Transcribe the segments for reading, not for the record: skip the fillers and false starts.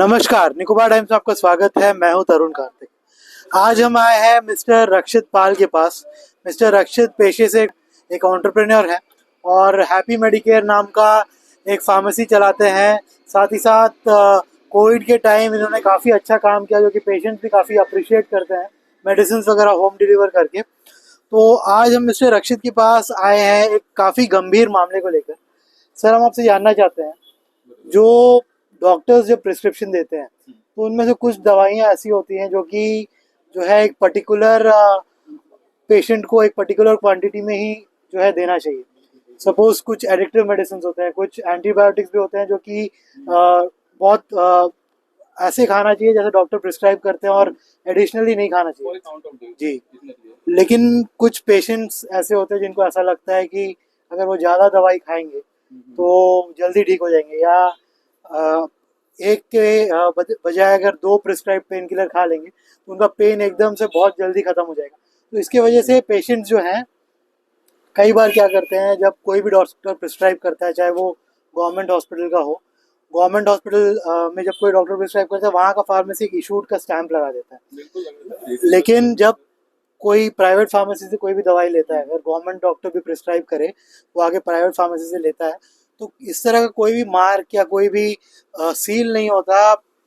नमस्कार, निकोबार टाइम्स में आपका स्वागत है। मैं हूं तरुण कार्तिक। आज हम आए हैं मिस्टर रक्षित पाल के पास। मिस्टर रक्षित पेशे से एक एंटरप्रेन्योर है और हैप्पी मेडिकेयर नाम का एक फार्मेसी चलाते हैं। साथ ही साथ कोविड के टाइम इन्होंने काफ़ी अच्छा काम किया, जो कि पेशेंट्स भी काफ़ी अप्रिशिएट करते हैं मेडिसिन वगैरह होम डिलीवर करके। तो आज हम मिस्टर रक्षित के पास आए हैं एक काफ़ी गंभीर मामले को लेकर। सर, हम आपसे जानना चाहते हैं, जो डॉक्टर्स जो प्रिस्क्रिप्शन देते हैं तो उनमें से कुछ दवाइयाँ ऐसी होती हैं जो कि जो है एक पर्टिकुलर पेशेंट को एक पर्टिकुलर क्वांटिटी में ही जो है देना चाहिए। सपोज कुछ एडिक्टिव मेडिसिन होते हैं, कुछ एंटीबायोटिक्स भी होते हैं जो कि बहुत ऐसे खाना चाहिए जैसे डॉक्टर प्रिस्क्राइब करते हैं और एडिशनली नहीं खाना चाहिए जी। लेकिन कुछ पेशेंट्स ऐसे होते हैं जिनको ऐसा लगता है कि अगर वो ज़्यादा दवाई खाएंगे तो जल्दी ठीक हो जाएंगे, या एक के बजाय अगर 2 प्रिस्क्राइब पेन किलर खा लेंगे तो उनका पेन एकदम से बहुत जल्दी ख़त्म हो जाएगा। तो इसकी वजह से पेशेंट्स जो हैं कई बार क्या करते हैं, जब कोई भी डॉक्टर प्रिस्क्राइब करता है, चाहे वो गवर्नमेंट हॉस्पिटल का हो, गवर्नमेंट हॉस्पिटल में जब कोई डॉक्टर प्रिस्क्राइब करता है वहाँ का फार्मेसी एक इशूड का स्टैंप लगा देता है। लेकिन जब कोई प्राइवेट फार्मेसी से कोई भी दवाई लेता है, अगर गवर्नमेंट डॉक्टर भी प्रिस्क्राइब करे, वो आगे प्राइवेट फार्मेसी से लेता है, तो इस तरह का कोई भी मार्क या कोई भी सील नहीं होता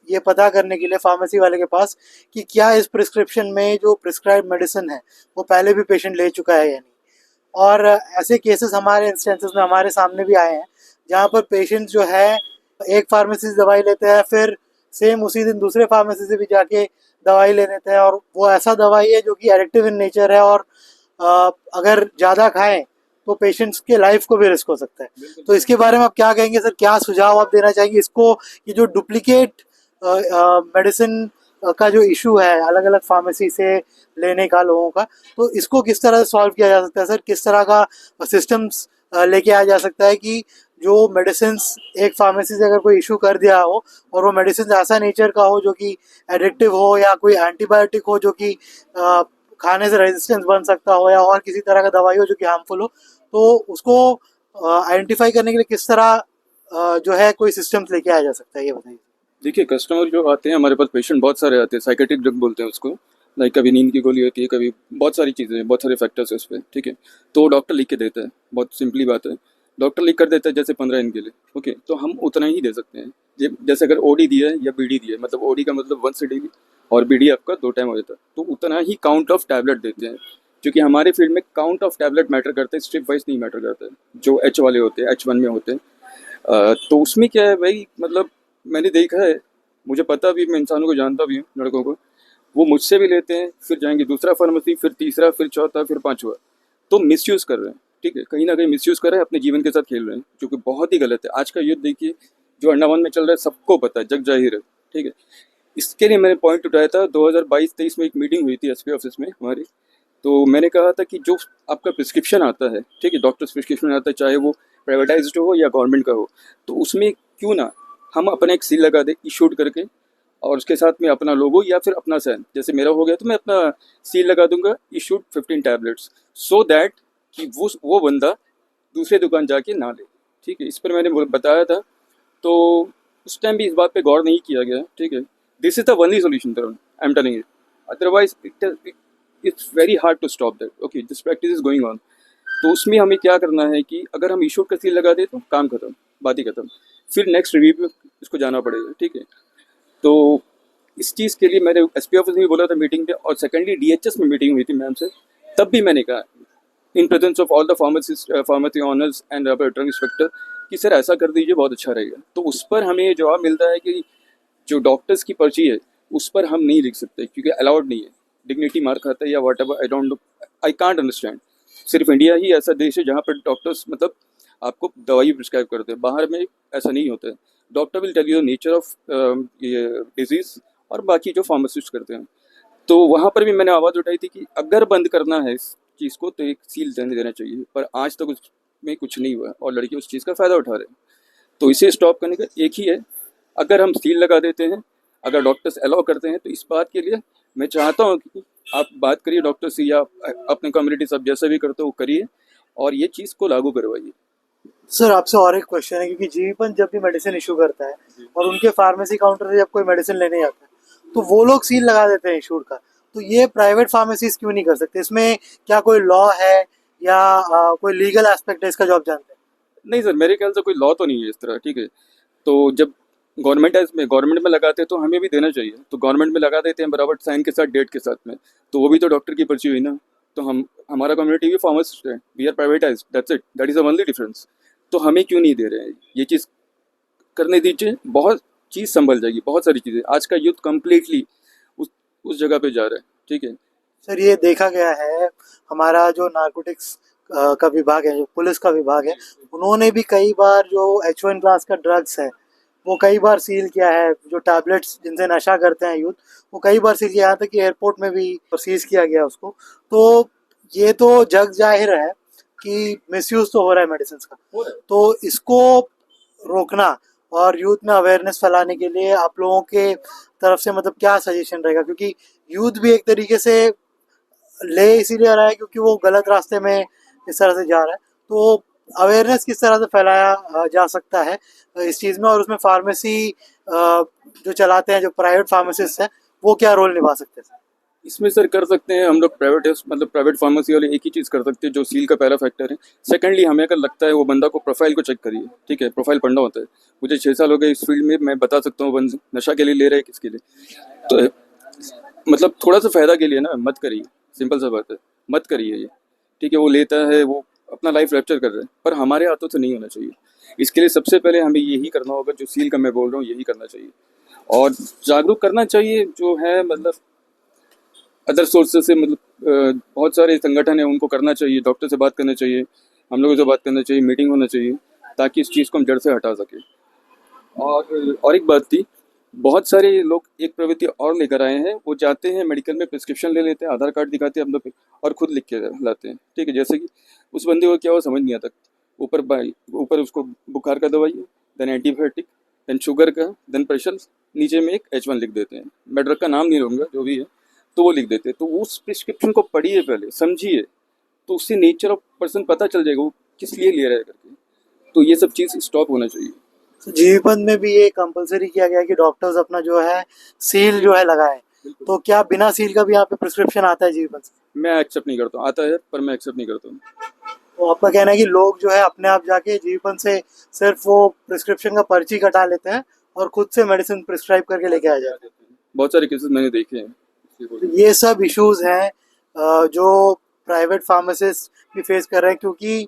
ये पता करने के लिए फार्मेसी वाले के पास कि क्या इस प्रिस्क्रिप्शन में जो प्रिस्क्राइब मेडिसिन है वो पहले भी पेशेंट ले चुका है या नहीं। और ऐसे केसेस हमारे इंस्टेंसेस में हमारे सामने भी आए हैं जहाँ पर पेशेंट जो है एक फार्मेसी से दवाई लेते हैं, फिर सेम उसी दिन दूसरे फार्मेसी से भी जाके दवाई ले लेते हैं, और वो ऐसा दवाई है जो कि एडिक्टिव इन नेचर है और अगर ज़्यादा खाएं तो पेशेंट्स के लाइफ को भी रिस्क हो सकता है। तो इसके बारे में आप क्या कहेंगे सर? क्या सुझाव आप देना चाहेंगे इसको, ये जो डुप्लीकेट मेडिसिन का जो इशू है अलग अलग फार्मेसी से लेने का लोगों का, तो इसको किस तरह से सॉल्व किया जा सकता है सर? किस तरह का सिस्टम्स लेके आया जा सकता है कि जो मेडिसिन एक फार्मेसी से अगर कोई इशू कर दिया हो और वो मेडिसिन ऐसा नेचर का हो जो कि एडिक्टिव हो, या कोई एंटीबायोटिक हो जो कि खाने से रेजिस्टेंस बन सकता हो, या और किसी तरह का दवाई हो जो कि हार्मफुल हो, तो उसको आइडेंटिफाई करने के लिए किस तरह जो है कोई सिस्टम्स लेके आया जा सकता है, ये बताइए। देखिए, कस्टमर जो आते हैं हमारे पास, पेशेंट बहुत सारे आते हैं, साइकेट्रिक ड्रग बोलते हैं उसको। लाइक कभी नींद की गोली होती है, कभी बहुत सारी चीज़ें हैं, बहुत सारे फैक्टर्स है उस पर, ठीक है। तो डॉक्टर लिख के देता है, बहुत सिंपली बात है। डॉक्टर लिख कर देता है जैसे 15 दिन के लिए, ओके, तो हम उतना ही दे सकते हैं। जैसे अगर ओडी दिया है या बीडी दिया है, मतलब ओडी का मतलब 1 डेली और बीडी आपका 2 टाइम हो जाता है, तो उतना ही काउंट ऑफ टैबलेट देते हैं। क्योंकि हमारे फील्ड में काउंट ऑफ टैबलेट मैटर करता है, स्ट्रिप वाइज नहीं मैटर करता है। जो एच वाले होते हैं, H1 में होते हैं, तो उसमें क्या है भाई, मतलब मैंने देखा है, मुझे पता भी, मैं इंसानों को जानता भी हूँ, लड़कों को, वो मुझसे भी लेते हैं, फिर जाएंगे दूसरा फार्मेसी, फिर तीसरा, फिर चौथा, फिर पांचवा। तो मिसयूज़ कर रहे हैं, ठीक है, कहीं ना कहीं मिसयूज़ कर रहे हैं, अपने जीवन के साथ खेल रहे हैं, जो कि बहुत ही गलत है। आज का युद्ध देखिए जो अंडमान में चल रहा है, सबको पता है, जग जाहिर है, ठीक है। इसके लिए मैंने पॉइंट उठाया था 2022-23 में, एक मीटिंग हुई थी एसपी ऑफिस में हमारी। तो मैंने कहा था कि जो आपका प्रिस्क्रिप्शन आता है, ठीक है, डॉक्टर्स प्रिस्क्रिप्शन आता है, चाहे वो प्राइवेटाइज्ड हो या गवर्नमेंट का हो, तो उसमें क्यों ना हम अपना एक सील लगा दें इशूड करके, और उसके साथ में अपना लोगो या फिर अपना साइन, जैसे मेरा हो गया तो मैं अपना सील लगा दूंगा, इशूड 15 टैबलेट्स, सो दैट कि वो बंदा दूसरे दुकान जाके ना ले, ठीक है। इस पर मैंने बताया था, तो उस टाइम भी इस बात पे गौर नहीं किया गया, ठीक है। This is the only solution Tarun, I am telling you, otherwise it's very hard to stop that, okay, this practice is going on. तो उसमें हमें क्या करना है कि अगर हम इशूड का सील लगा दे तो काम खत्म, बात ही खत्म, फिर नेक्स्ट रिव्यू पे इसको जाना पड़ेगा, ठीक है। तो इस चीज़ के लिए मैंने एसपी ऑफिस में भी बोला था मीटिंग पे, और सेकेंडली डीएचएस में मीटिंग हुई थी मैम से, तब भी मैंने कहा in presence of all the pharmacy honours and drug inspector कि सर ऐसा कर दीजिए, बहुत अच्छा रहेगा। तो उस पर हमें जवाब मिलता है कि जो डॉक्टर्स की पर्ची है उस पर हम नहीं लिख सकते, क्योंकि अलाउड नहीं है, डिग्निटी मार खाता है या what ever, I don't know, I can't understand. सिर्फ इंडिया ही ऐसा देश है जहाँ पर डॉक्टर्स मतलब आपको दवाई प्रिस्क्राइब करते हैं, बाहर में ऐसा नहीं होता है। Doctor will tell you the nature of ये डिजीज़ और बाकी जो फार्मासिस्ट करते हैं। तो वहाँ पर भी मैंने आवाज़ उठाई थी कि अगर बंद करना है इस चीज़ को तो एक सील देना चाहिए, पर आज तक उसमें कुछ नहीं हुआ और लड़के उस चीज़ का फ़ायदा उठा रहे हैं। तो इसे स्टॉप करने का एक ही है, अगर हम सील लगा देते हैं, अगर डॉक्टर्स अलाउ करते हैं, तो इस बात के लिए मैं चाहता हूँ कि आप बात करिए डॉक्टर से, या अपने कम्युनिटी सब जैसा भी करते हो वो करिए, और ये चीज़ को लागू करवाइए। सर आपसे और एक क्वेश्चन है, क्योंकि जीवन जब भी मेडिसिन इशू करता है और उनके फार्मेसी काउंटर से जब कोई मेडिसिन लेने जाता है तो वो लोग सील लगा देते हैं इशूड का, तो ये प्राइवेट फार्मेसीज क्यों नहीं कर सकते? इसमें क्या कोई लॉ है या कोई लीगल एस्पेक्ट है इसका, जो आप जानते हैं? नहीं सर, मेरे ख्याल से कोई लॉ तो नहीं है इस तरह, ठीक है। तो जब गवर्नमेंट में लगाते हैं तो हमें भी देना चाहिए, तो गवर्नमेंट में लगा देते हैं बराबर साइन के साथ, डेट के साथ में, तो वो भी तो डॉक्टर की पर्ची हुई ना। तो हमारा कम्युनिटी भी फार्मासिस्ट है, we are privatise, that's it, that is the only difference. तो हमें क्यों नहीं दे रहे हैं ये चीज़? करने दीजिए, बहुत चीज़ संभल जाएगी, बहुत सारी चीज़ें। आज का यूथ कम्प्लीटली उस जगह पे जा रहा है, ठीक है। सर ये देखा गया है, हमारा जो नारकोटिक्स का विभाग है, जो पुलिस का विभाग है, उन्होंने भी कई बार जो H1 क्लास का ड्रग्स है वो कई बार सील किया है। जो टैबलेट्स जिनसे नशा करते हैं यूथ, वो कई बार सील किया, यहाँ तक कि एयरपोर्ट में भी सीज किया गया उसको। तो ये तो जग जाहिर है कि मिसयूज तो हो रहा है मेडिसिन का, तो इसको रोकना और यूथ में अवेयरनेस फैलाने के लिए आप लोगों के तरफ से मतलब क्या सजेशन रहेगा? क्योंकि यूथ भी एक तरीके से ले इसीलिए रहा है क्योंकि वो गलत रास्ते में इस तरह से जा रहा है, तो अवेयरनेस किस तरह से फैलाया जा सकता है इस चीज़ में, और उसमें फार्मेसी जो चलाते हैं, जो प्राइवेट फार्मासिस्ट हैं, वो क्या रोल निभा सकते हैं? इसमें सर कर सकते हैं हम लोग, मतलब प्राइवेट फार्मेसी वाले एक ही चीज़ कर सकते हैं जो सील का पहला फैक्टर है। सेकेंडली, हमें अगर लगता है वो बंदा को प्रोफाइल को चेक करिए, ठीक है, प्रोफाइल पढ़ना होता है। मुझे 6 साल हो गए इस फील्ड में, मैं बता सकता हूँ बंदा नशा के लिए ले रहा है, किसके लिए। तो मतलब थोड़ा सा फ़ायदा के लिए ना मत करिए, सिंपल सा बात है, मत करिए ये, ठीक है। वो लेता है, वो अपना लाइफ रैप्चर कर रहा है, पर हमारे हाथों से नहीं होना चाहिए। इसके लिए सबसे पहले हमें यही करना होगा, जो सील का मैं बोल रहा हूँ यही करना चाहिए, और जागरूक करना चाहिए जो है, मतलब अदर सोर्सेज से, मतलब बहुत सारे संगठन है, उनको करना चाहिए, डॉक्टर से बात करना चाहिए, हम लोगों से बात करना चाहिए, मीटिंग होना चाहिए, ताकि इस चीज़ को हम जड़ से हटा सकें। और एक बात थी, बहुत सारे लोग एक प्रवृत्ति और लेकर आए हैं, वो जाते हैं मेडिकल में, प्रिस्क्रिप्शन ले लेते हैं, आधार कार्ड दिखाते हैं अपना और खुद लिख के लाते हैं, ठीक है। जैसे कि उस बंदे को क्या हुआ समझ नहीं आता, ऊपर उसको बुखार का दवाई है, देन एंटीबायोटिक, देन शुगर का, देन प्रेशर, नीचे में एक H1 लिख देते हैं। मैं ड्रग का नाम नहीं लूँगा, जो भी है, तो वो लिख देते हैं। तो उस प्रिस्क्रिप्शन को पढ़िए पहले, समझिए, तो उससे नेचर ऑफ पर्सन पता चल जाएगा वो किस लिए ले रहा है करके। तो ये सब चीज़ स्टॉप होना चाहिए। तो जीवन में भी ये कंपलसरी किया गया है कि डॉक्टर्स अपना जो है सील जो है लगाएं, तो क्या बिना सील का भी यहाँ पे प्रिस्क्रिप्शन आता है जीवन से? मैं एक्सेप्ट नहीं करता हूँ, आता है पर मैं एक्सेप्ट नहीं करता हूँ। तो आपका कहना है कि लोग जो है अपने आप जाके जीवन से सिर्फ वो प्रिस्क्रिप्शन का पर्ची कटा लेते हैं और खुद से मेडिसिन प्रिस्क्राइब करके लेके आ जाते हैं? बहुत सारे केसेस मैंने देखे हैं। तो ये सब इश्यूज हैं जो प्राइवेट फार्मासिस्ट भी फेस कर रहे हैं, क्योंकि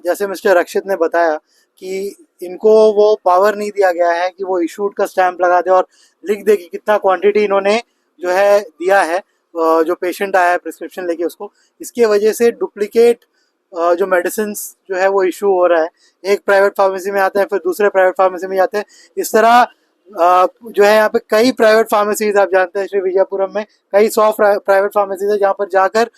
जैसे मिस्टर रक्षित ने बताया कि इनको वो पावर नहीं दिया गया है कि वो इशूड का स्टैंप लगा दे और लिख दे कि कितना क्वांटिटी इन्होंने जो है दिया है, जो पेशेंट आया है प्रिस्क्रिप्शन लेके उसको। इसके वजह से डुप्लीकेट जो मेडिसिन जो है वो इशू हो रहा है, एक प्राइवेट फार्मेसी में आते हैं फिर दूसरे प्राइवेट फार्मेसी में जाते हैं। इस तरह जो है यहाँ पे कई प्राइवेट फार्मेसीज, आप जानते हैं श्री विजयपुरम में कई 100 प्राइवेट फार्मेसीज है जहाँ पर जाकर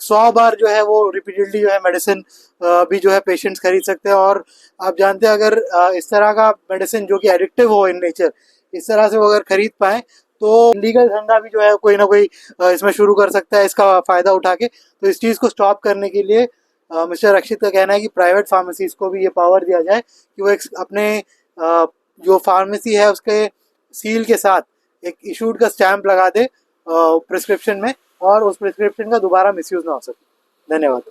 100 बार जो है वो रिपीटेडली जो है मेडिसिन भी जो है पेशेंट्स खरीद सकते हैं। और आप जानते हैं अगर इस तरह का मेडिसिन जो कि एडिक्टिव हो इन नेचर, इस तरह से वो अगर खरीद पाए तो लीगल धंधा भी जो है कोई ना कोई इसमें शुरू कर सकता है इसका फ़ायदा उठा के। तो इस चीज़ को स्टॉप करने के लिए मिस्टर रक्षित का कहना है कि प्राइवेट फार्मेसीज को भी ये पावर दिया जाए कि वो एक अपने जो फार्मेसी है उसके सील के साथ एक इशूड का स्टैंप लगा दे प्रिस्क्रिप्शन में, और उस प्रिस्क्रिप्शन का दोबारा मिसयूज ना हो सके। धन्यवाद।